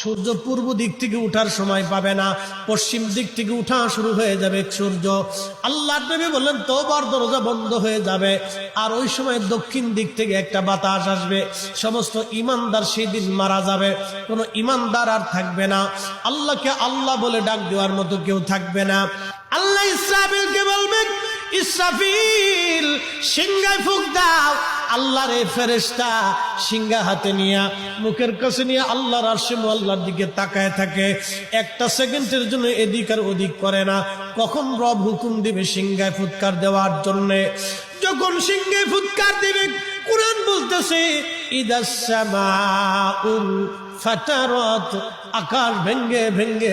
সূর্য পূর্ব দিক থেকে উঠার সময় পাবে না, পশ্চিম দিক থেকে উঠা শুরু হয়ে যাবে সূর্য। আল্লাহর নবী বললেন তওবার দরজা বন্ধ হয়ে যাবে, আর ওই সময় দক্ষিণ দিক থেকে একটা বাতাস আসবে। সমস্ত ইমানদার সেই দিন মারা যাবে, কোনো ইমানদার আর থাকবে না। আল্লাহকে আল্লাহ বলে ডাক দেওয়ার মতো কেউ থাকবে না। আল্লাহ ইসরাফিলকে বলবেন, ইসরাফিল সিংহায় ফুঁক দাও। আল্লাহর এই ফেরেশতা সিংহা হাতে নিয়ে মুখের কাছে নিয়ে আল্লাহর আরশে আল্লাহর দিকে তাকায় থাকে, একটা সেকেন্ডের জন্য এদিক আর ওদিক করে না। কখন রব হুকুম দিবে সিংহায় ফুৎকার দেওয়ার জন্য, যখন সিংহায় ফুৎকার দিবে, কুরআন বলতেছে ইদাস সামাউল ফাতারাত, আকাশ ভেঙ্গে ভেঙ্গে